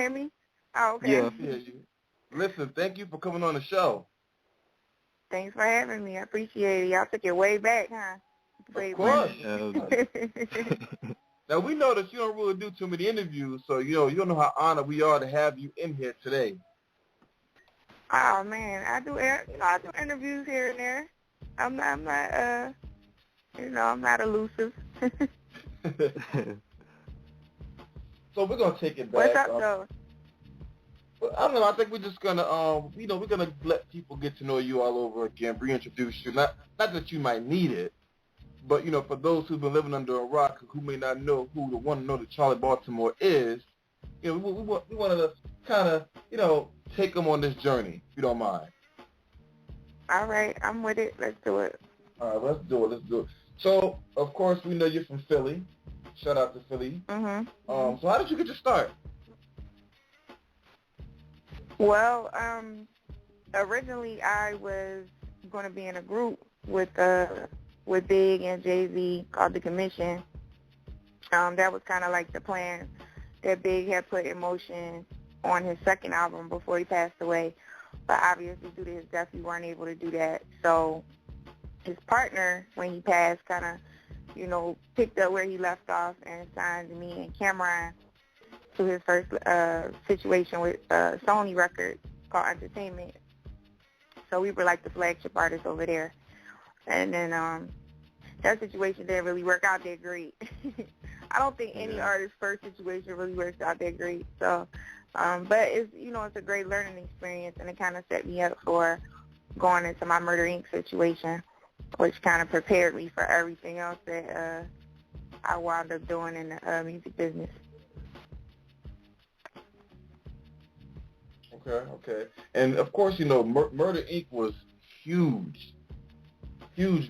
Hear me? Oh, okay. Yeah. Yeah, you. Listen, thank you for coming on the show. Thanks for having me. I appreciate it. Y'all took it way back, huh? Of Way course. back. Now, we know that you don't really do too many interviews, so, you don't know how honored we are to have you in here today. Oh man, I do interviews here and there. I'm not I'm not elusive. So we're gonna take it back. What's up though? Well, I don't know. I think we're just gonna, we're gonna let people get to know you all over again, reintroduce you. Not that you might need it, but for those who've been living under a rock, who may not know who the one to know that CHARLI Baltimore is, we want to kind of, take them on this journey, if you don't mind. All right, I'm with it. Let's do it. All right, let's do it. So, of course, we know you're from Philly. Shout out to Philly. Mhm. So how did you get your start? Well, originally I was going to be in a group with Big and Jay-Z called The Commission. That was kind of like the plan that Big had put in motion on his second album before he passed away. But obviously due to his death, we weren't able to do that. So his partner, when he passed, kind of, picked up where he left off and signed me and Cameron to his first situation with Sony Records called Entertainment. So we were like the flagship artists over there. And then that situation didn't really work out that great. I don't think any artist's first situation really works out that great. So, but it's a great learning experience, and it kind of set me up for going into my Murder Inc. situation, which kind of prepared me for everything else that I wound up doing in the music business. Okay. And, of course, Murder Inc. was huge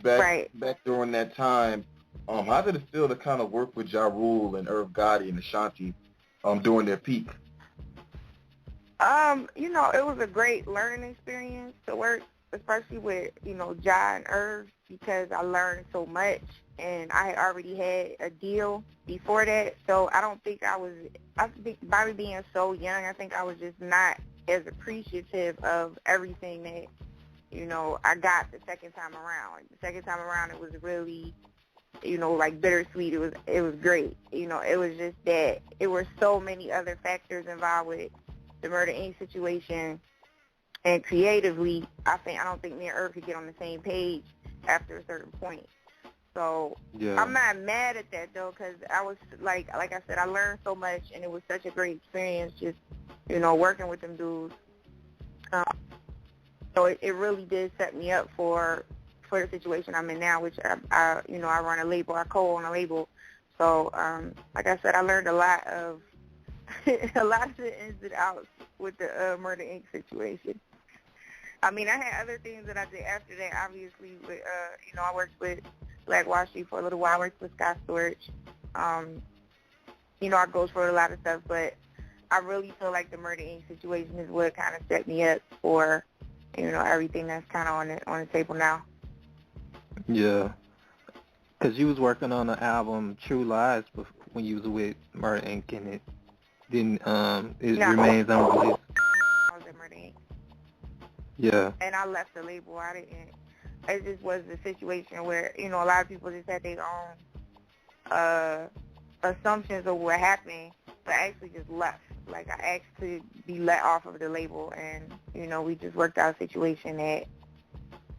back during that time. How did it feel to kind of work with Ja Rule and Irv Gotti and Ashanti during their peak? It was a great learning experience to work, especially with, Ja and Irv, because I learned so much, and I had already had a deal before that, so I think by being so young, I think I was just not as appreciative of everything that, I got the second time around. Like, the second time around, it was really, bittersweet. It was great. It was just that it were so many other factors involved with the Murder Inc. situation, and creatively, I don't think me and Irv could get on the same page after a certain point. So I'm not mad at that though, because I was like I said, I learned so much, and it was such a great experience just working with them dudes. So it really did set me up for the situation I'm in now, which I run a label, I co-own a label. So like I said, I learned a lot of a lot of the ins and outs with the Murder Inc. situation. I mean, I had other things that I did after that. Obviously, with I worked with Black Wall Street for a little while. I worked with Scott Storch. I goes for a lot of stuff, but I really feel like the Murder Inc. situation is what kind of set me up for, everything that's kind of on the table now. Yeah, because you was working on the album True Lies when you was with Murder Inc. and it didn't. Remains unreleased. I was at Murder Inc. Yeah. And I left the label. I didn't. It just was a situation where a lot of people just had their own assumptions of what happened, but I actually just left. Like, I asked to be let off of the label, and we just worked out a situation that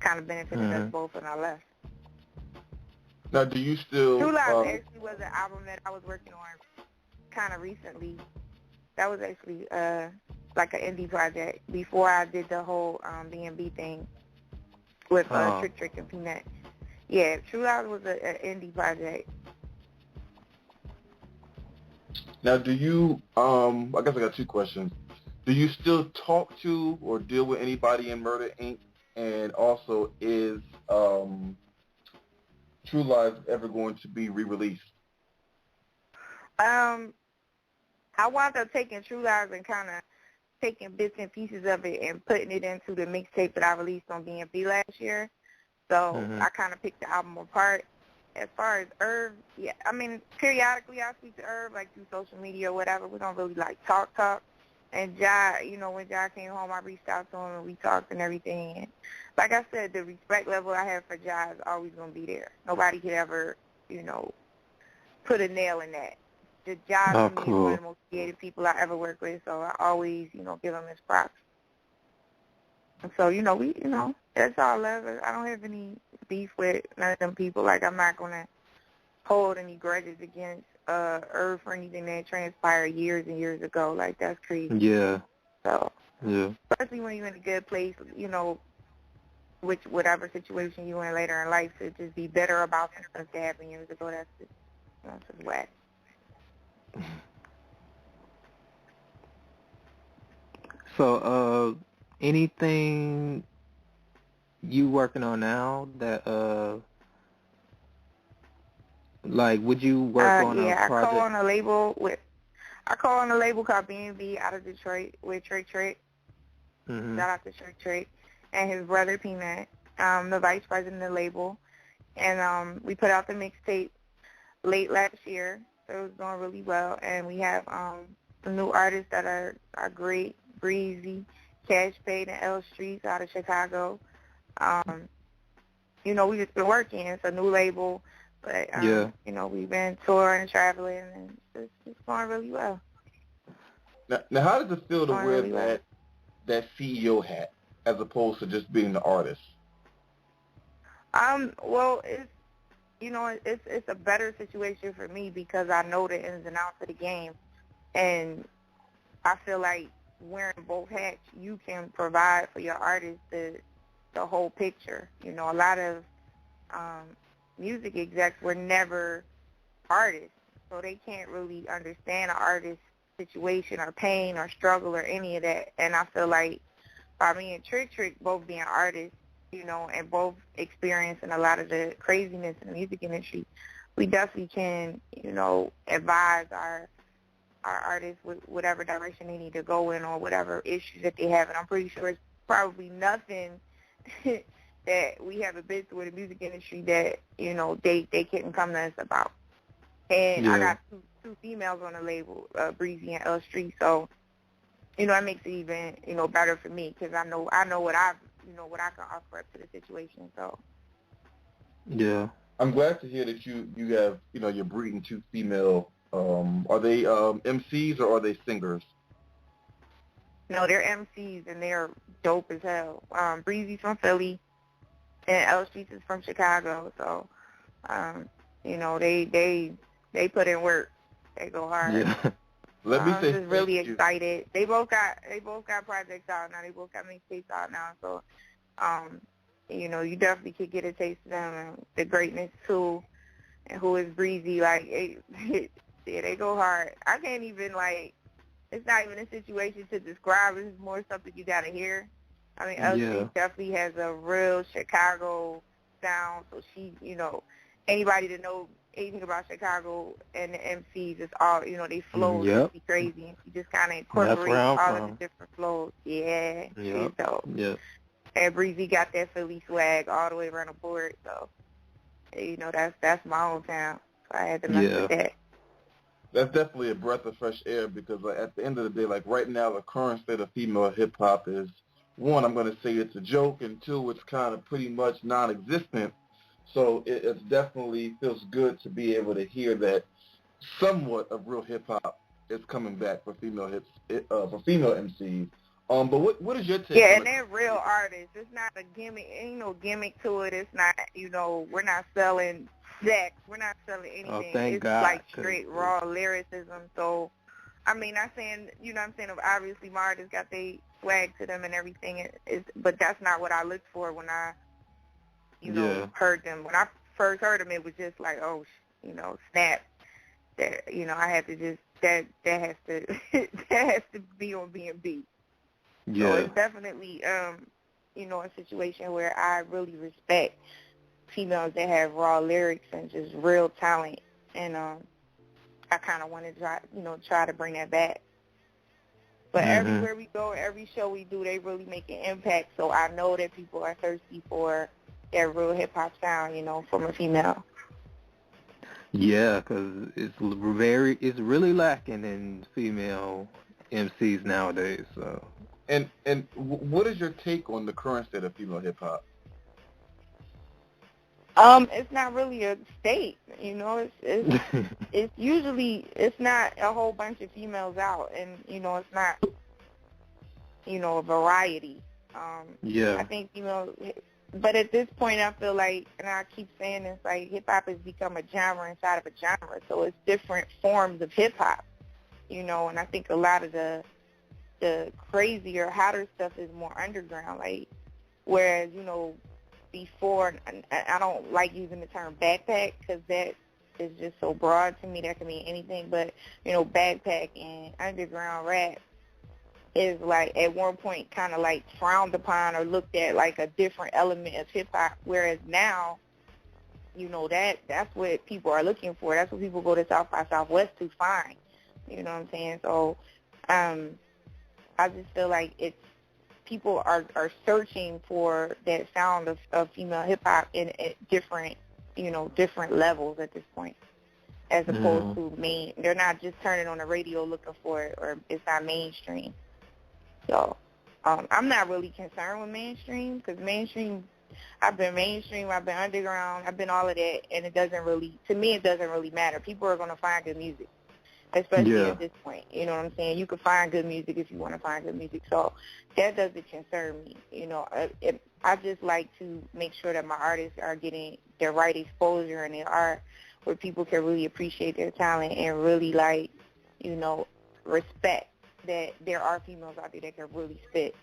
kind of benefited us both, and I left. Now, do you still... True Lies actually was an album that I was working on kind of recently. That was actually like an indie project before I did the whole B&B thing with Trick and Peanut. Yeah, True Lies was an indie project. Now, do you, I guess I got two questions. Do you still talk to or deal with anybody in Murder Inc.? And also, is True Lies ever going to be re-released? I wound up taking True Lies and kind of taking bits and pieces of it and putting it into the mixtape that I released on B&B last year. So I kind of picked the album apart. As far as Irv, yeah, I mean, periodically I speak to Irv, like through social media or whatever. We don't really, like, talk. And Ja, you know, when Ja came home, I reached out to him and we talked and everything. And like I said, the respect level I have for Ja is always going to be there. Nobody could ever, you know, put a nail in that. The Ja to me is one of the most creative people I ever worked with, so I always, you know, give him his props. And so, you know, that's all love. I don't have any beef with none of them people. Like, I'm not going to hold any grudges against Irv for anything that transpired years and years ago. Like, that's crazy. Yeah. So, yeah. especially when you're in a good place, you know, whatever situation you're in later in life, to just be bitter about some stuff that happened years ago, that's just whack. So, anything you working on now that, like, would you work on a project? I co-own a label called B&B out of Detroit with Trick Trick. Mm-hmm. Shout out to Trick Trick and his brother Peanut, the vice president of the label. And we put out the mixtape late last year, so it was doing really well. And we have some new artists that are great: Breezy, Cash Paid, and L Streets out of Chicago. You know, we just been working. It's a new label, but you know, we've been touring and traveling, and it's going really well. Now, how does it feel to wear Really that CEO hat as opposed to just being the artist? Well, it's a better situation for me because I know the ins and outs of the game, and I feel like wearing both hats, you can provide for your artist the whole picture. You know, a lot of music execs were never artists, so they can't really understand an artist's situation or pain or struggle or any of that. And I feel like by me and Trick Trick both being artists, you know, and both experiencing a lot of the craziness in the music industry, we definitely can, you know, advise our artists with whatever direction they need to go in or whatever issues that they have. And I'm pretty sure it's probably nothing that we haven't been through in the music industry that, you know, they couldn't come to us about. And I got two females on the label, Breezy and L Street, so, you know, that makes it even, you know, better for me because I know what I can offer up to the situation. So. Yeah. I'm glad to hear that you have, you know, you're breeding two female. Are they MCs or are they singers? No, they're MCs and they're dope as hell. Breezy's from Philly and L Streets is from Chicago, so you know, they put in work. They go hard. Yeah. Let me say, I'm just really excited. They both got projects out now. They both got mixtapes out now. So, you know, you definitely could get a taste of them and the greatness too. And who is Breezy? Like, yeah, they go hard. I can't even it's not even a situation to describe. It's more something you gotta hear. I mean, L definitely has a real Chicago sound. So she, you know, anybody that knows anything about Chicago and the MCs is all, you know, they flow just be crazy. And she just kind of incorporates all of the different flows. Yeah, she's dope. Yeah. And Breezy got that Philly swag all the way around the board. So, you know, that's my hometown. So I had to mess with that. That's definitely a breath of fresh air because at the end of the day, like right now, the current state of female hip-hop is, one, I'm going to say it's a joke, and two, it's kind of pretty much non-existent. So it definitely feels good to be able to hear that somewhat of real hip-hop is coming back for female MCs. But what is your take? Yeah, and they're real artists. It's not a gimmick. Ain't no gimmick to it. It's not, you know, we're not selling sex. We're not selling anything. Oh, thank it's God, like straight raw lyricism. So, I mean, not saying, you know what I'm saying, obviously my artists got their swag to them and everything, but that's not what I looked for when I, you know, heard them. When I first heard them, it was just like, oh, you know, snap. That, you know, I had to just, that has to, that has to be on B&B. Yeah. So it's definitely, you know, a situation where I really respect females that have raw lyrics and just real talent. And I kind of want to try to bring that back. But everywhere we go, every show we do, they really make an impact. So I know that people are thirsty for that real hip-hop sound, you know, from a female. Yeah, because it's really lacking in female MCs nowadays. So. And what is your take on the current state of female hip hop? It's not really a state, you know. It's usually, it's not a whole bunch of females out, and you know, it's not, you know, a variety. Yeah. I think females, but at this point, I feel like, and I keep saying this, like hip hop has become a genre inside of a genre, so it's different forms of hip hop, you know. And I think a lot of the crazier, hotter stuff is more underground, like whereas, you know, before, I don't like using the term backpack because that is just so broad to me. That can mean anything. But, you know, backpack and underground rap is like at one point kind of like frowned upon or looked at like a different element of hip-hop, whereas now, you know, that's what people are looking for. That's what people go to South by Southwest to find. You know what I'm saying? So I just feel like it's, people are searching for that sound of female hip-hop at different, you know, different levels at this point, as opposed to main. They're not just turning on the radio looking for it, or it's not mainstream. So I'm not really concerned with mainstream, because mainstream, I've been mainstream, I've been underground, I've been all of that, and it doesn't really, to me, it doesn't really matter. People are going to find good music, especially at this point. You know what I'm saying? You can find good music if you want to find good music. So that doesn't concern me. You know, I just like to make sure that my artists are getting their right exposure, and they are where people can really appreciate their talent and really, like, you know, respect that there are females out there that can really spit.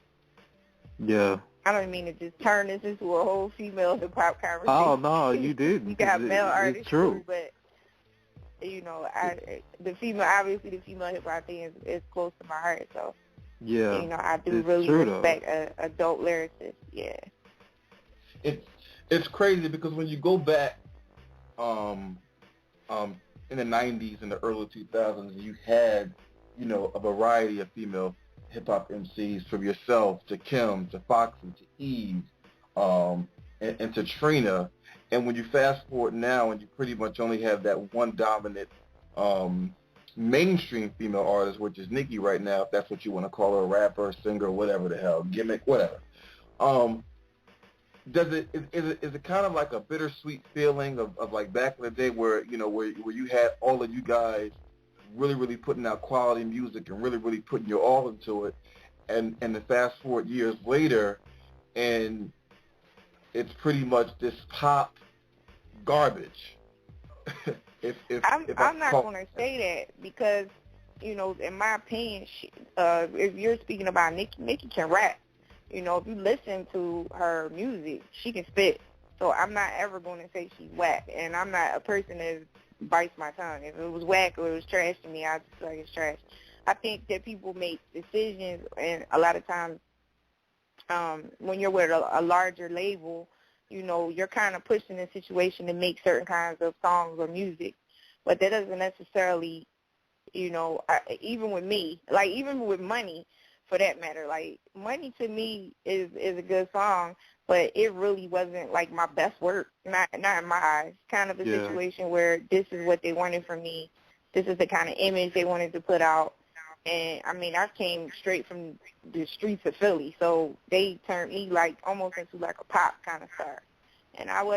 Yeah. I don't mean to just turn this into a whole female hip-hop conversation. Oh, no, you didn't. You got male artists, it's true. too, but, you know, the female hip hop thing is close to my heart. So, yeah, you know, I do really respect adult lyricists. Yeah. It's crazy because when you go back, in the 90s and the early 2000s, you had, you know, a variety of female hip hop MCs, from yourself to Kim to Foxy to Eve, and to Trina. And when you fast forward now, and you pretty much only have that one dominant mainstream female artist, which is Nicki right now, if that's what you want to call her, a rapper, singer, whatever the hell, gimmick, whatever. Is it kind of like a bittersweet feeling of like back in the day where, you know, where you had all of you guys really, really putting out quality music and really, really putting your all into it, and the fast forward years later, and it's pretty much this pop garbage. I'm not going to say that, because, you know, in my opinion, if you're speaking about Nicki can rap. You know, if you listen to her music, she can spit. So I'm not ever going to say she's whack. And I'm not a person that bites my tongue. If it was whack or it was trash to me, I'd just like it's trash. I think that people make decisions, and a lot of times when you're with a larger label, you know, you're kind of pushed in a situation to make certain kinds of songs or music. But that doesn't necessarily, you know, even with me, like even with Money, for that matter, like Money to me is a good song, but it really wasn't like my best work, not in my eyes. Kind of a situation where this is what they wanted from me. This is the kind of image they wanted to put out. And, I mean, I came straight from the streets of Philly, so they turned me like almost into like a pop kind of star. And that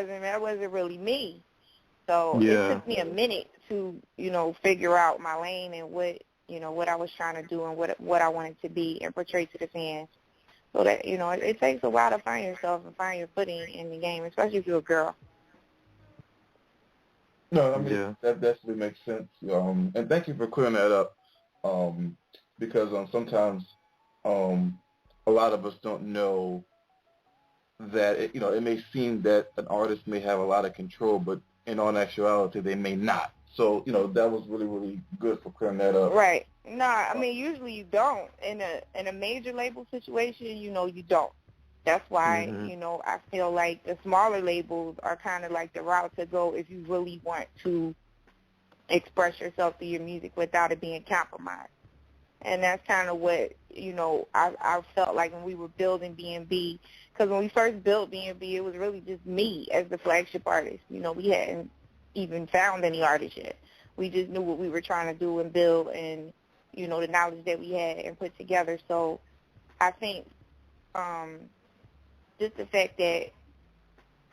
wasn't really me. So it took me a minute to, you know, figure out my lane and what I was trying to do and what I wanted to be and portray to the fans. So that, you know, it takes a while to find yourself and find your footing in the game, especially if you're a girl. No, I mean, that definitely makes sense. And thank you for clearing that up. Because sometimes a lot of us don't know that, it may seem that an artist may have a lot of control, but in all actuality, they may not. So, that was really, really good for clearing that up. Right. No, I mean, usually you don't. In a major label situation, you don't. That's why, I feel like the smaller labels are kind of like the route to go if you really want to express yourself through your music without it being compromised. And that's kind of what, I felt like when we were building B&B. Because when we first built B&B, it was really just me as the flagship artist. We hadn't even found any artists yet. We just knew what we were trying to do and build, and, you know, the knowledge that we had and put together. So I think just the fact that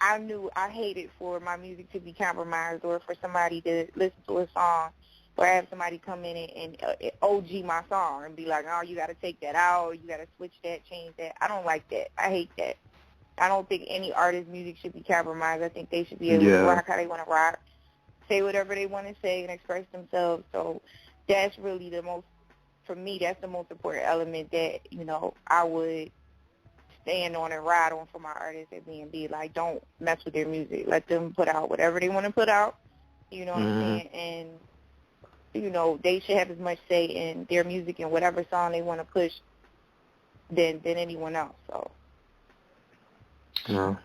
I knew I hated for my music to be compromised or for somebody to listen to a song or have somebody come in and OG my song and be like, oh, you got to take that out, you got to switch that, change that. I don't like that. I hate that. I don't think any artist's music should be compromised. I think they should be able to rock how they want to rock, say whatever they want to say, and express themselves. So that's really the most, for me, that's the most important element that, you know, I would stand on and ride on for my artists at B&B. Like, don't mess with their music. Let them put out whatever they want to put out, you know what I'm saying? And, you know, they should have as much say in their music and whatever song they want to push than anyone else. So. Yeah.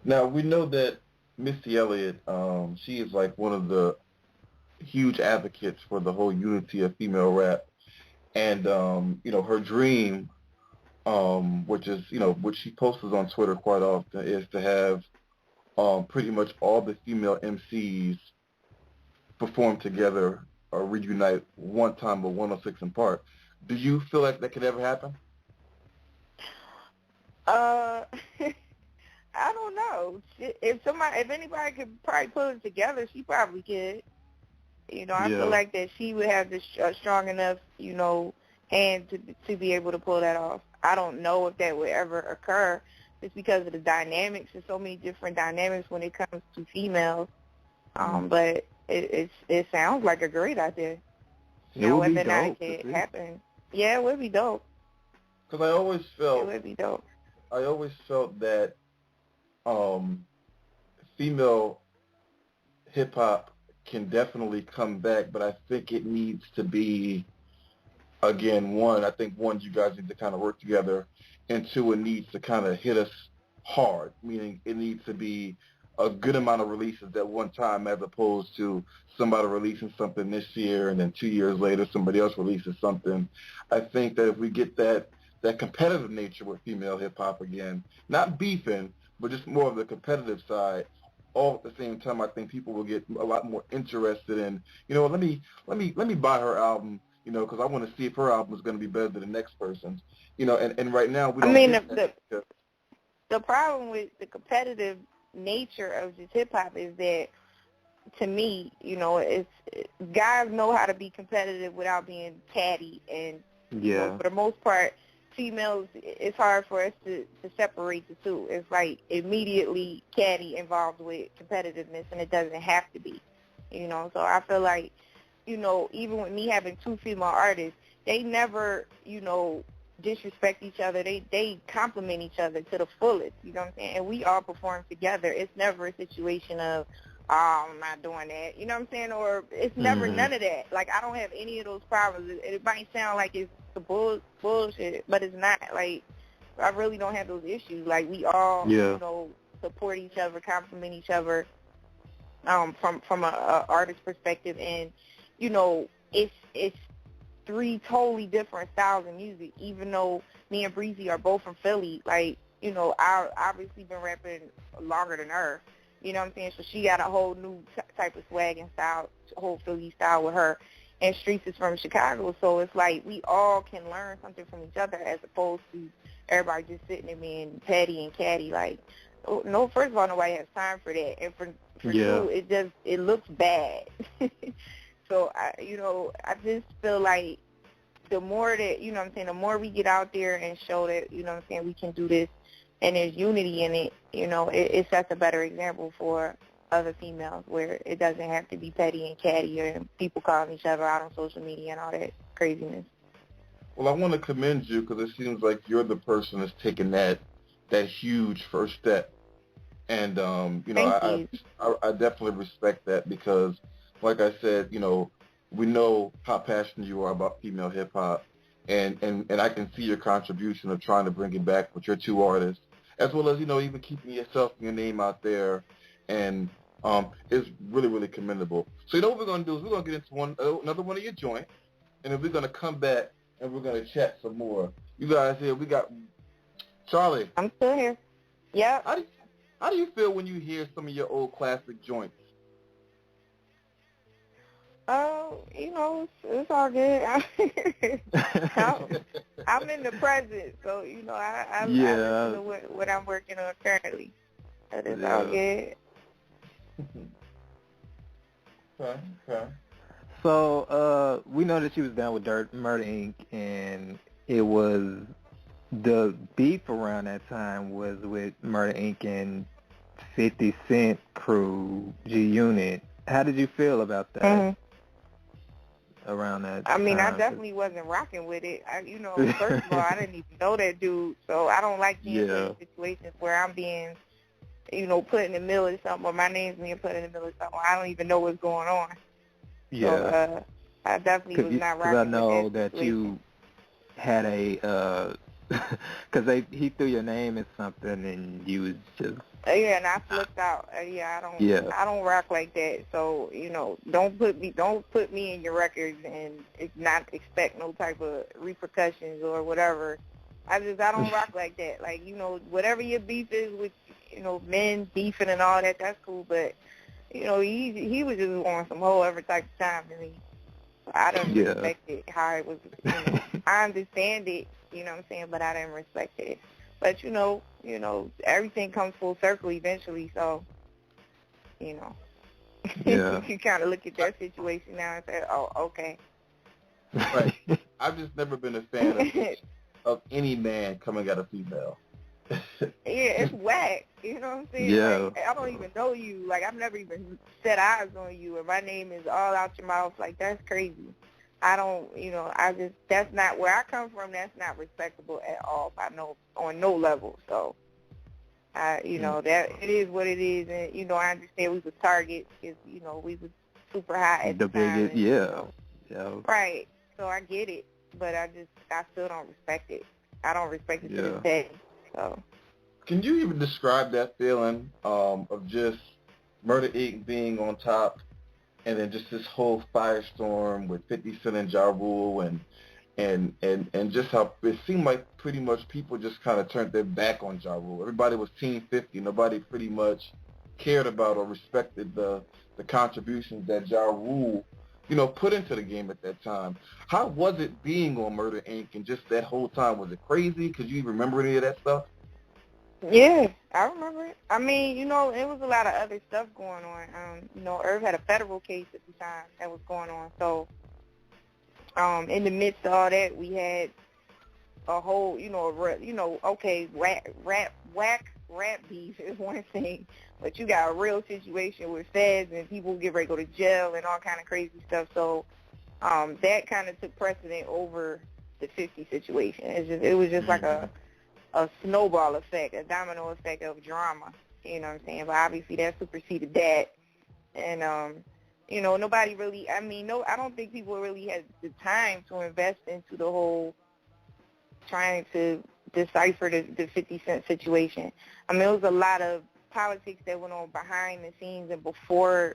Now, we know that Missy Elliott, she is like one of the huge advocates for the whole unity of female rap. And, you know, her dream, which is, you know, which she posts on Twitter quite often, is to have pretty much all the female MCs perform together or reunite one time with 106 in Park. Do you feel like that could ever happen? I don't know. If anybody could probably pull it together, she probably could. You know, I feel like that she would have the strong enough, you know, hand to be able to pull that off. I don't know if that would ever occur just because of the dynamics. There's so many different dynamics when it comes to females. But it sounds like a great idea. It would be whether or not dope. it could happen. Yeah, it would be dope. Because I always felt it would be dope. I always felt that female hip hop can definitely come back, but I think it needs to be, again, I think you guys need to kind of work together, and two, it needs to kind of hit us hard, meaning it needs to be a good amount of releases at one time as opposed to somebody releasing something this year and then 2 years later somebody else releases something. I think that if we get that competitive nature with female hip-hop again, not beefing, but just more of the competitive side, all at the same time, I think people will get a lot more interested in, you know, let me buy her album, you know, because I want to see if her album is going to be better than the next person's, you know, and right now we don't. I mean, the problem with the competitive nature of just hip hop is that, to me, you know, guys know how to be competitive without being catty, and you know, for the most part, females, it's hard for us to separate the two. It's like immediately catty involved with competitiveness, and it doesn't have to be, you know. So I feel like, you know, even with me having two female artists, they never, you know, disrespect each other. They compliment each other to the fullest, you know what I'm saying? And we all perform together. It's never a situation of, oh, I'm not doing that, you know what I'm saying? Or it's never none of that. Like, I don't have any of those problems. It might sound like it's the bullshit, but it's not. Like, I really don't have those issues. Like, we all, you know, support each other, compliment each other from a artist perspective. And, you know, it's three totally different styles of music, even though me and Breezy are both from Philly. Like, you know, I obviously been rapping longer than her, you know what I'm saying? So she got a whole new type of swag and style, whole Philly style with her. And Streets is from Chicago, so it's like we all can learn something from each other as opposed to everybody just sitting there being petty and catty. Like, no, first of all, nobody has time for that. And for two, it looks bad. So, I just feel like the more that, you know what I'm saying, the more we get out there and show that, you know what I'm saying, we can do this and there's unity in it, you know, it sets a better example for other females where it doesn't have to be petty and catty or people calling each other out on social media and all that craziness. Well, I want to commend you because it seems like you're the person that's taken that huge first step. And, you know, I definitely respect that because, like I said, you know, we know how passionate you are about female hip-hop, and I can see your contribution of trying to bring it back with your two artists, as well as, you know, even keeping yourself and your name out there, and it's really, really commendable. So, you know what we're going to do is we're going to get into another one of your joints, and then we're going to come back and we're going to chat some more. You guys here, we got Charlie. I'm still here. Yeah. How do you feel when you hear some of your old classic joints? It's all good. I'm in the present, so I listen to what I'm working on currently. That is all good. Okay. So, we know that she was down with Murder Inc., and it was the beef around that time was with Murder Inc. and 50 Cent crew, G-Unit. How did you feel about that around that I mean, time? I definitely wasn't rocking with it. First of all, I didn't even know that dude, so I don't like being put in situations where I'm being, put in the middle of something, or my name's being put in the middle of something. I don't even know what's going on. Yeah. So, I definitely was not rocking with that. Because I know that situation. you had a, because he threw your name in something and you was just... and I flipped out. I don't rock like that. So, don't put me in your records and not expect no type of repercussions or whatever. I don't rock like that. Like, whatever your beef is with, men beefing and all that, that's cool. But, he was just on some whole other type of time to me. I didn't respect it, how it was, I understand it, you know what I'm saying, but I didn't respect it. But, everything comes full circle eventually, so, you kind of look at that situation now and say, oh, okay. Right. I've just never been a fan of any man coming at a female. It's whack, you know what I'm saying? Yeah. Like, I don't even know you. Like, I've never even set eyes on you, and my name is all out your mouth. Like, that's crazy. I don't, that's not where I come from. That's not respectable at all. On no level. So, that it is what it is, and I understand we was targets because we was super high at the time. Biggest, yeah. Right. So I get it, but I still don't respect it. I don't respect it to this day. So. Can you even describe that feeling of just Murder Inc. being on top, and then just this whole firestorm with 50 Cent and Ja Rule, and just how it seemed like pretty much people just kind of turned their back on Ja Rule. Everybody was Team 50. Nobody pretty much cared about or respected the contributions that Ja Rule, put into the game at that time. How was it being on Murder Inc. and just that whole time? Was it crazy? Could you even remember any of that stuff? Yeah, I remember it. I mean, it was a lot of other stuff going on. Irv had a federal case at the time that was going on. So, in the midst of all that, we had a whole, rap beef is one thing, but you got a real situation with feds and people get ready to go to jail and all kind of crazy stuff. So, that kind of took precedent over the 50 situation. It was just like a snowball effect, a domino effect of drama, you know what I'm saying? But obviously that superseded that. And, nobody really, I don't think people really had the time to invest into the whole trying to decipher the 50 Cent situation. I mean, it was a lot of politics that went on behind the scenes and before,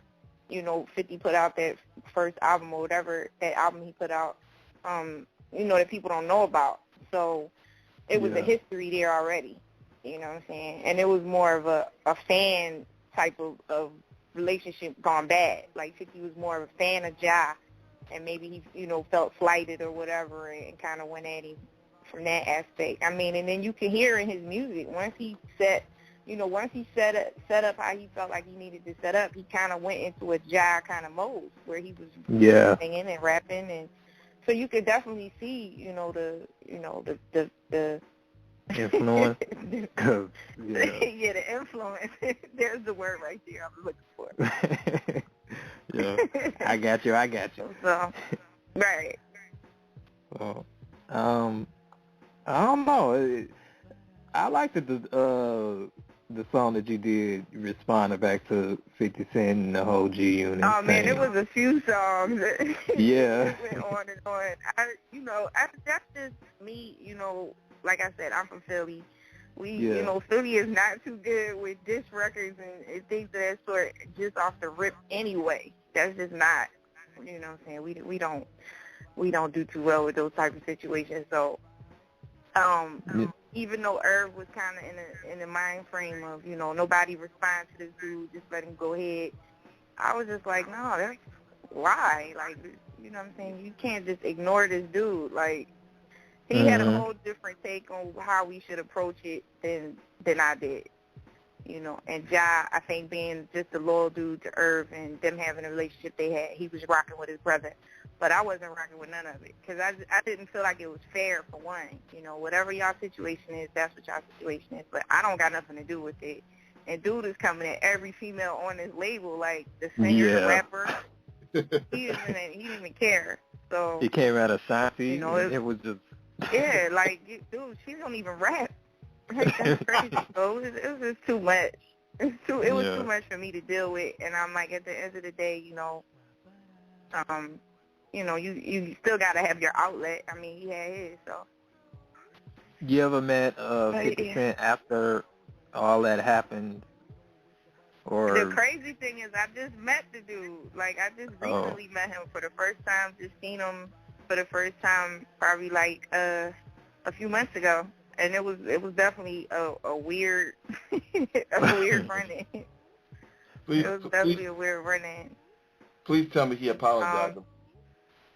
50 put out that first album or whatever, that album he put out, that people don't know about. So it was a history there already, you know what I'm saying? And it was more of a fan type of relationship gone bad. Like 50 was more of a fan of Ja, and maybe he, felt slighted or whatever and kind of went at him from that aspect. I mean, and then you can hear in his music, once he set up how he felt like he needed to set up, he kind of went into a Ja kind of mode where he was singing and rapping, and so you could definitely see, the influence. The influence. There's the word right there I was looking for. I got you. So, right. Well, I don't know. I liked the song that you did, responding back to 50 Cent and the whole G-Unit Oh, man, thing. it was a few songs. Yeah. It went on and on. That's just me, like I said, I'm from Philly. Philly is not too good with diss records and things of that sort just off the rip anyway. That's just not, what I'm saying? We don't do too well with those type of situations. So, even though Irv was kind of in the mind frame of, nobody responds to this dude, just let him go ahead, I was just like, no, why? Like, you know what I'm saying? You can't just ignore this dude. Like, he had a whole different take on how we should approach it than I did. You know, and Ja, I think being just a loyal dude to Irv and them having a relationship they had, he was rocking with his brother. But I wasn't rocking with none of it because I didn't feel like it was fair, for one. You know, whatever y'all situation is, that's what y'all situation is. But I don't got nothing to do with it. And dude is coming at every female on his label, like the singer, the rapper. He didn't even care. So he came out of Seinfeld. You know, it was just like, dude, she don't even rap. Like, that's crazy. So it was just too much. It was too much for me to deal with. And I'm like, at the end of the day, you know, you still got to have your outlet. I mean, he had his, so. You ever met 50 Cent after all that happened? Or the crazy thing is, I just met the dude. Like, I just recently met him for the first time. Just seen him for the first time, probably like a few months ago, and it was definitely a weird run-in. It was definitely a weird run-in. Please tell me he apologized.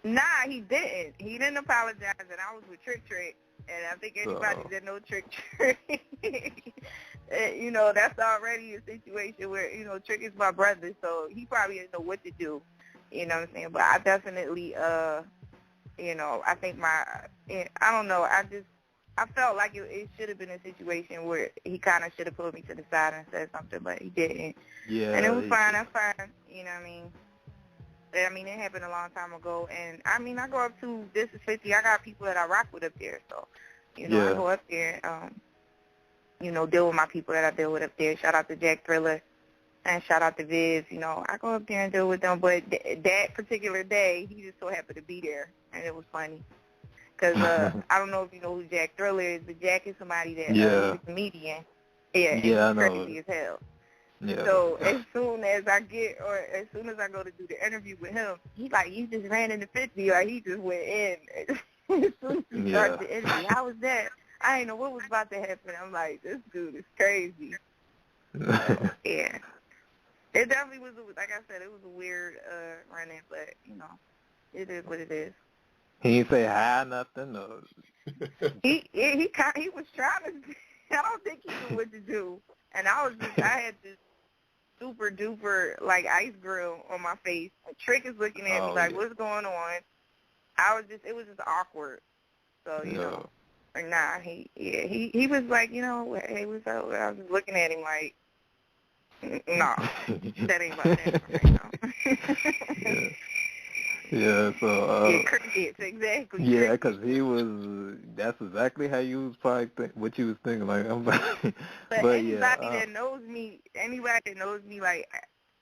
Nah, he didn't. He didn't apologize, and I was with Trick, and I think anybody that knows Trick, you know, that's already a situation where, you know, Trick is my brother, so he probably didn't know what to do, you know what I'm saying? But I definitely, you know, I think I don't know, I felt like it should have been a situation where he kind of should have pulled me to the side and said something, but he didn't. Yeah. And it was fine, that's fine, you know what I mean? I mean, it happened a long time ago, and I mean, I go up to This Is 50. I got people that I rock with up there, so, you know, I go up there, you know, deal with my people that I deal with up there. Shout out to Jack Thriller, and shout out to Viv. You know, I go up there and deal with them, but that particular day, he just so happened to be there, and it was funny. Because I don't know if you know who Jack Thriller is, but Jack is somebody that he's a comedian. He's crazy as hell. Yeah. So as soon as I go to do the interview with him, he like, you just ran into 50, like he just went in. As soon as he started the interview, how was that? I didn't know what was about to happen. I'm like, this dude is crazy. So, yeah. It definitely was, like I said, it was a weird run-in, but, you know, it is what it is. He didn't say hi, nothing? Or... He was trying to, I don't think he knew what to do. And I had this super duper like ice grill on my face. And Trick is looking at me like, what's going on? It was just awkward. So, you know, or nah, he was like, you know, hey, what's up? I was just looking at him like, no, that ain't about that right now. Yeah, so... crickets, exactly. Yeah, because that's exactly how you was probably what you was thinking, like, I'm but anybody that knows me, like,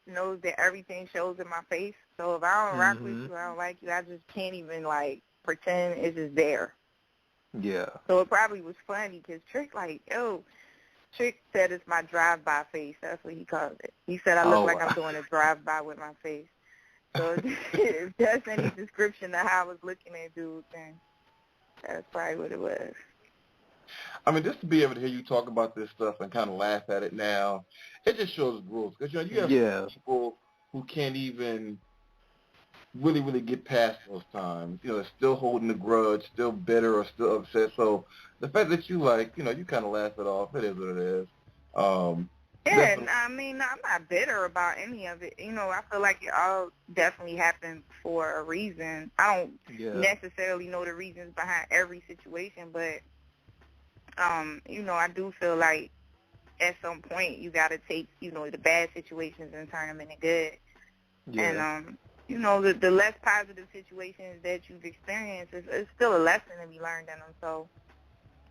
knows that everything shows in my face. So if I don't rock with you, I don't like you, I just can't even, like, pretend it's just there. Yeah. So it probably was funny because Trick, like, Trick said it's my drive-by face. That's what he called it. He said I look like I'm doing a drive-by with my face. So if that's any description of how I was looking at dude, then that's probably what it was. I mean, just to be able to hear you talk about this stuff and kind of laugh at it now, it just shows growth. Because, you know, you have people who can't even really, really get past those times. You know, they're still holding a grudge, still bitter or still upset. So the fact that you, like, you know, you kind of laugh it off, it is what it is. I mean, I'm not bitter about any of it. You know, I feel like it all definitely happened for a reason. I don't necessarily know the reasons behind every situation, but, you know, I do feel like at some point you got to take, you know, the bad situations and turn them into good. Yeah. And, you know, the less positive situations that you've experienced, it's still a lesson to be learned in them. So,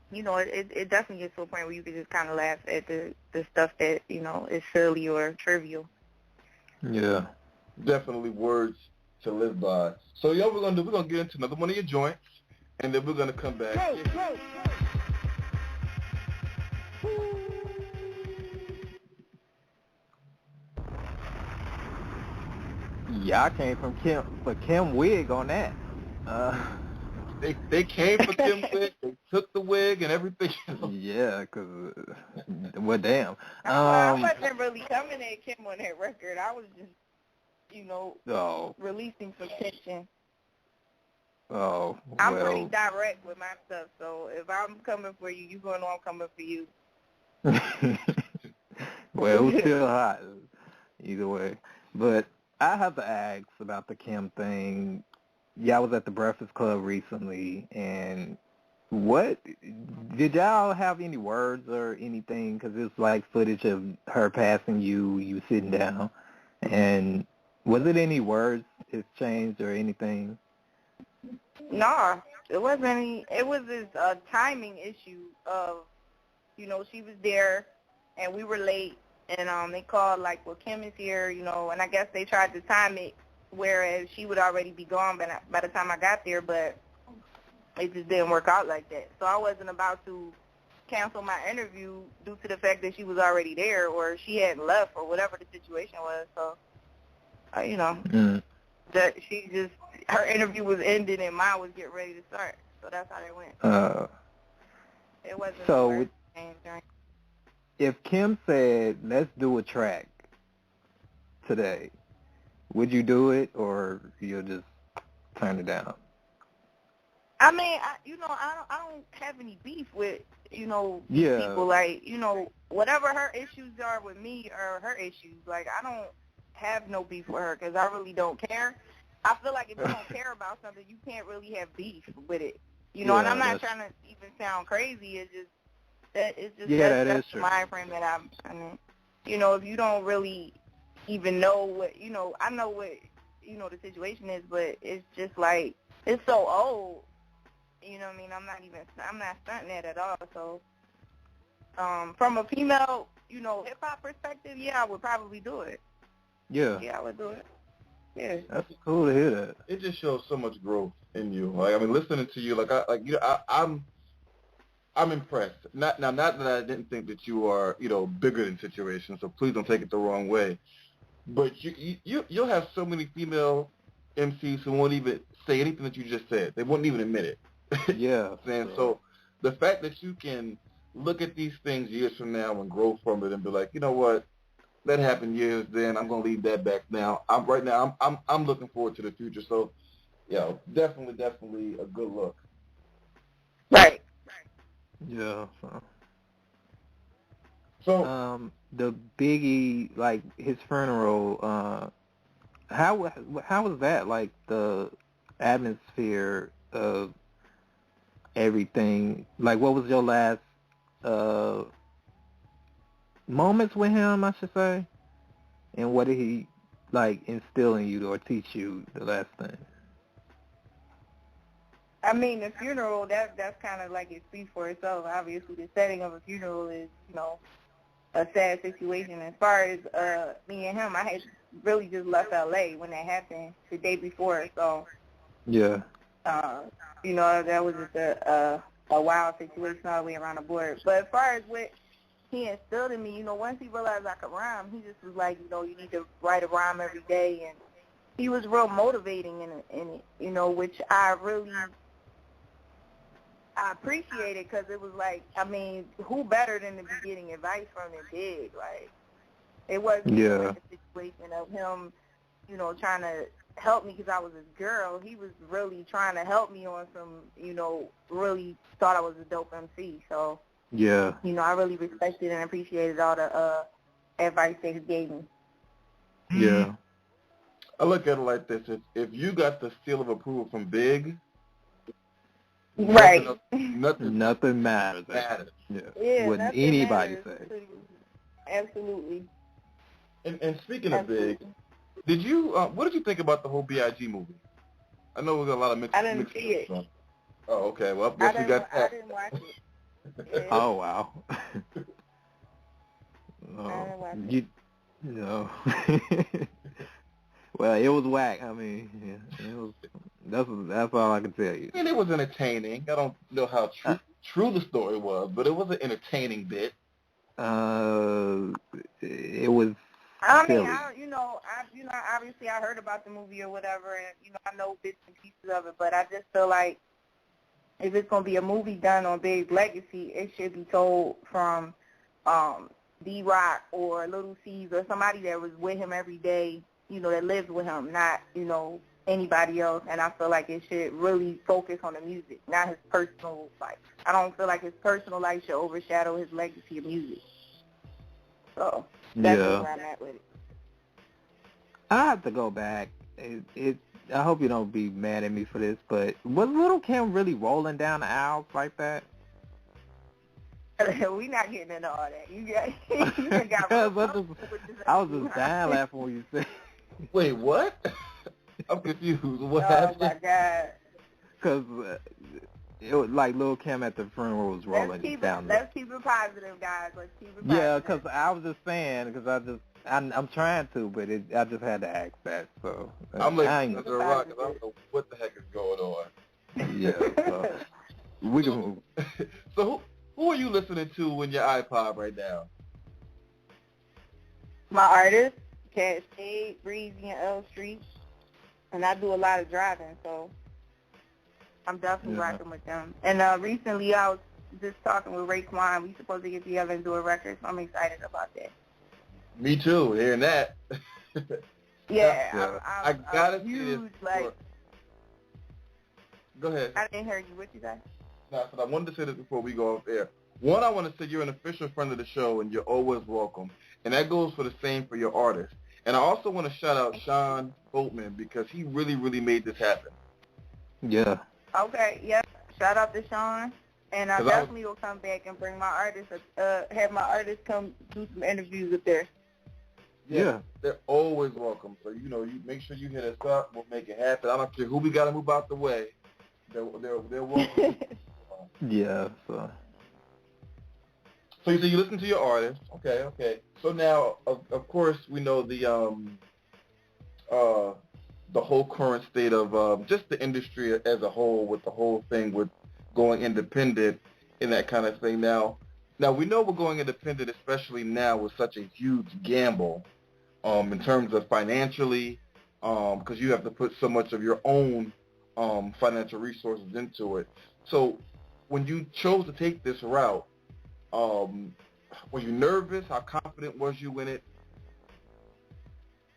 you know, it definitely gets to a point where you can just kind of laugh at the stuff that, you know, is silly or trivial. Yeah. Definitely words to live by. So, we're going to get into another one of your joints, and then we're going to come back. Go. Yeah, I came from Kim Wig on that. They came for Kim Wig. They took the wig and everything. Yeah, because, well, damn. I wasn't really coming at Kim on that record. I was just releasing some tension. Oh, I'm pretty direct with my stuff, so if I'm coming for you, you're going to know I'm coming for you. Well, it was still hot either way. But I have to ask about the Kim thing. Y'all was at the Breakfast Club recently, and what did y'all have any words or anything? Because it's like footage of her passing you sitting down, and was it any words exchanged or anything? No, it wasn't any. It was this timing issue of, she was there, and we were late, and they called like, well, Kim is here, and I guess they tried to time it, whereas she would already be gone by the time I got there, but it just didn't work out like that. So I wasn't about to cancel my interview due to the fact that she was already there or she hadn't left or whatever the situation was. So, that she just, her interview was ending and mine was getting ready to start. So that's how they went. It wasn't so if Kim said, let's do a track today, would you do it or you'll just turn it down? I mean, I don't have any beef with, people. Like, whatever her issues are with me are her issues. Like, I don't have no beef with her because I really don't care. I feel like if you don't care about something, you can't really have beef with it. And I'm not trying to even sound crazy. It's just that's the mind frame that I'm in. If you don't really even know what, I know what, the situation is, but it's just like, it's so old. You know what I mean? I'm not stunting that at all. So, from a female, hip-hop perspective, yeah, I would probably do it. Yeah. Yeah, I would do it. Yeah. That's cool to hear that. It just shows so much growth in you. Like, I mean, listening to you, I'm impressed. Not that I didn't think that you are, bigger than situations, so please don't take it the wrong way. But you'll have so many female MCs who won't even say anything that you just said. They won't even admit it. Yeah. So the fact that you can look at these things years from now and grow from it and be like, you know what, that happened years then. I'm gonna leave that back now. I'm looking forward to the future. So, definitely a good look. Right. Yeah. So the Biggie, like his funeral, how was that? Like the atmosphere of everything. Like, what was your last moments with him, I should say? And what did he, like, instill in you or teach you the last thing? I mean, the funeral, that's kind of like it speaks for itself. Obviously, the setting of a funeral is, a sad situation. As far as me and him, I had really just left L.A. when that happened the day before. So, yeah. That was just a wild situation all the way around the board. But as far as what he instilled in me, once he realized I could rhyme, he just was like, you need to write a rhyme every day. And he was real motivating in it, which I appreciated because it was like, I mean, who better than to be getting advice from than Big? Like, it wasn't like a situation of him, trying to help me because I was his girl. He was really trying to help me on some, really thought I was a dope MC. So, yeah, I really respected and appreciated all the advice that he gave me. Yeah. I look at it like this. If you got the seal of approval from Big, right, nothing matters. Yeah, wouldn't anybody say. Absolutely. And speaking of Big, did you what did you think about the whole BIGGIE movie? I know we got a lot of mixed. I didn't see it. Oh, okay. Well, I guess we got that. I didn't watch it. Yeah. Oh wow. I didn't watch it. Well, it was whack. I mean, it was. That's all I can tell you. I mean, it was entertaining. I don't know how true the story was, but it was an entertaining bit. It was. I mean, silly. obviously I heard about the movie or whatever, and I know bits and pieces of it, but I just feel like if it's gonna be a movie done on Big's legacy, it should be told from D-Rock or Little C's or somebody that was with him every day, that lives with him, not, anybody else. And I feel like it should really focus on the music, not his personal life. I don't feel like his personal life should overshadow his legacy of music. So that's where I'm at with it. I have to go back. I hope you don't be mad at me for this, but was Little Kim really rolling down the aisles like that? We not getting into all that. You got I was just dying laughing when you said. Wait, what? I'm confused. What happened? Oh my God! Because it was like Lil Kim at the funeral was rolling down. Let's keep it positive, guys. Let's keep it positive. Yeah, because I was just saying, because I'm trying to, but I just had to ask that. So I'm like under a rock because I don't know what the heck is going on. Yeah, so we can move. So who are you listening to in your iPod right now? My artists, Cascade, Breezy, and L Street. And I do a lot of driving, so I'm definitely rocking with them. And recently I was just talking with Raekwon. We supposed to get together and do a record, so I'm excited about that. Me too, hearing that. Yeah, I gotta see huge, this. Go ahead. I didn't hear you. What you say? No, I wanted to say this before we go off air. One, I want to say you're an official friend of the show, and you're always welcome. And that goes for the same for your artists. And I also want to shout out Sean Boatman because he really, really made this happen. Yeah. Okay, yeah. Shout out to Sean. And I definitely will come back and bring my artists, have my artists come do some interviews up there. Yeah. They're always welcome. So, you make sure you hit us up. We'll make it happen. I don't care who we got to move out the way. They're welcome. Yeah, so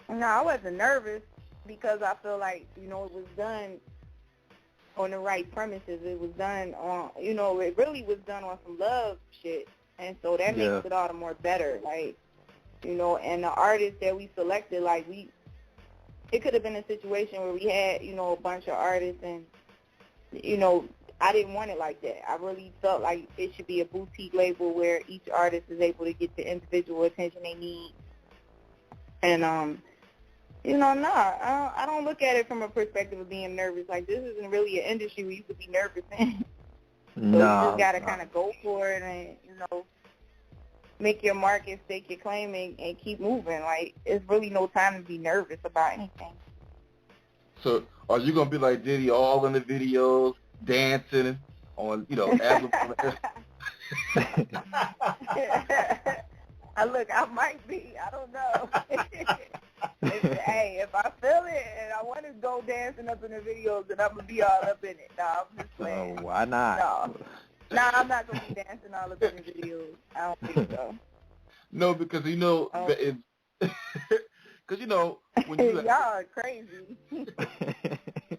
No, I wasn't nervous because I feel like, it was done on the right premises. It was done on, it really was done on some love shit. And so that makes it all the more better. Like, and the artists that we selected, like it could have been a situation where we had, a bunch of artists and, I didn't want it like that. I really felt like it should be a boutique label where each artist is able to get the individual attention they need. And, I don't look at it from a perspective of being nervous. Like, this isn't really an industry where you could be nervous in. So you just got to kind of go for it and, make your market, stake your claim, and keep moving. Like, it's really no time to be nervous about anything. So are you going to be like Diddy all in the videos, dancing on, album? Look, I might be. I don't know. Hey, if I feel it and I want to go dancing up in the videos, then I'm going to be all up in it. No, I'm just playing. Oh, why not? No, I'm not going to be dancing all up in the videos. I don't think so. No, because, it's... Because, when you... Y'all are crazy.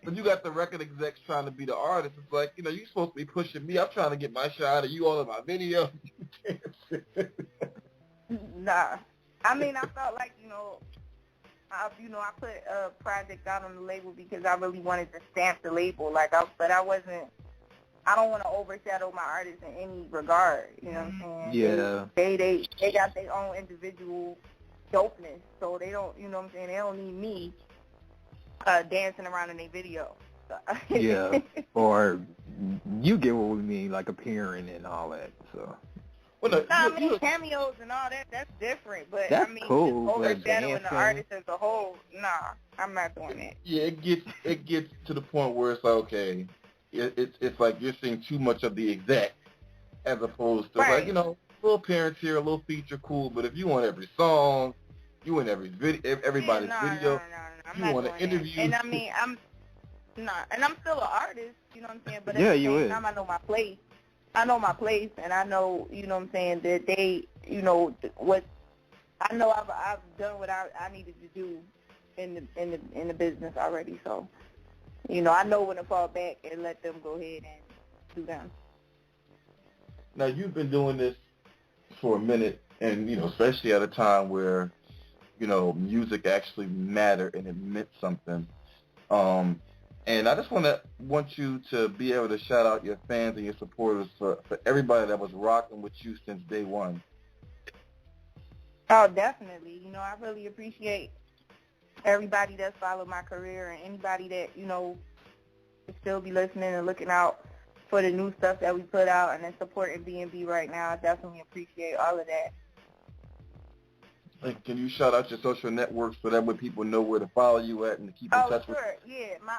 When you got the record execs trying to be the artist, it's like, you're supposed to be pushing me. I'm trying to get my shot, and you all in my video. Nah. I mean, I felt like, I put a project out on the label because I really wanted to stamp the label. But I don't want to overshadow my artists in any regard. You know what I'm saying? Yeah. They got their own individual dopeness, so they don't, they don't need me dancing around in their video. So. Yeah. Or you get what we mean, like appearing and all that, so. Well, no, I mean, cameos and all that, that's different. But, that's cool, just overshadowing the artist as a whole, nah, I'm not doing that. Yeah, it gets to the point where it's like, okay, it's like you're seeing too much of the exec as opposed to, like, little appearance here, a little feature, cool, but if you want every song, you want everybody's video, you want to interview. And I mean, I'm still an artist, you know what I'm saying? But yeah, at the same time, I know my place. And I know, that they, what, I know I've done what I needed to do in the business already. So, you know, I know when to fall back and let them go ahead and do them. Now, you've been doing this for a minute, and, you know, especially at a time where, you know, music actually mattered and it meant something. And I just want you to be able to shout out your fans and your supporters for everybody that was rocking with you since day one. Oh, definitely. You know, I really appreciate everybody that's followed my career and anybody that, you know, will still be listening and looking out for the new stuff that we put out and then supporting B&B right now. I definitely appreciate all of that. Can you shout out your social networks so that way people know where to follow you at and to keep in touch with you? Oh, sure. Yeah. My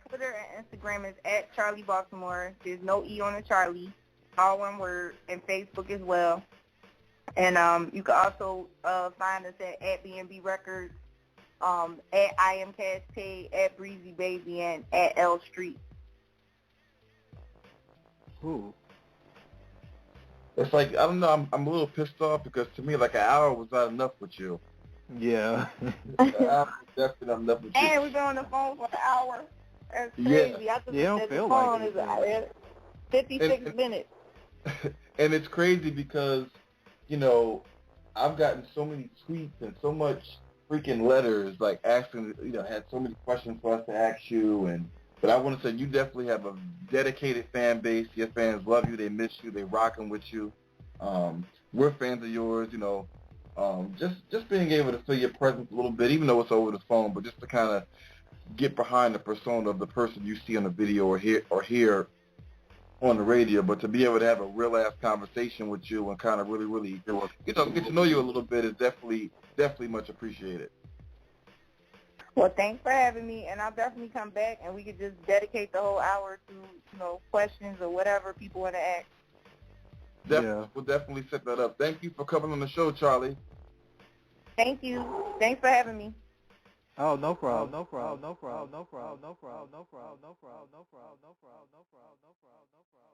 Twitter and Instagram is at CHARLI BALTIMORE. There's no E on the Charlie, all one word, and Facebook as well. And you can also find us at B&B Records, at I Am Cash Paid, at Breezy Baby, and at L Street. Ooh. It's like, I don't know, I'm a little pissed off because to me, like, an hour was not enough with you. Yeah. An hour was definitely not enough with you. And we've been on the phone for an hour. That's crazy. Yeah. I just don't said feel the phone like is 56 minutes. And it's crazy because, you know, I've gotten so many tweets and so much freaking letters, like, asking, you know, had so many questions for us to ask you, but I want to say you definitely have a dedicated fan base. Your fans love you. They miss you. They rocking with you. We're fans of yours, you know. Just being able to feel your presence a little bit, even though it's over the phone, but just to kind of get behind the persona of the person you see on the video or hear on the radio, but to be able to have a real-ass conversation with you and kind of really, you know, get to know you a little bit is definitely much appreciated. Well, thanks for having me, and I'll definitely come back, and we could just dedicate the whole hour to, you know, questions or whatever people want to ask. We'll definitely set that up. Thank you for coming on the show, Charlie. Thank you. Thanks for having me. Oh, no problem. No problem. No problem. No problem. No problem. No problem. No problem. No problem. No problem. No problem. No problem.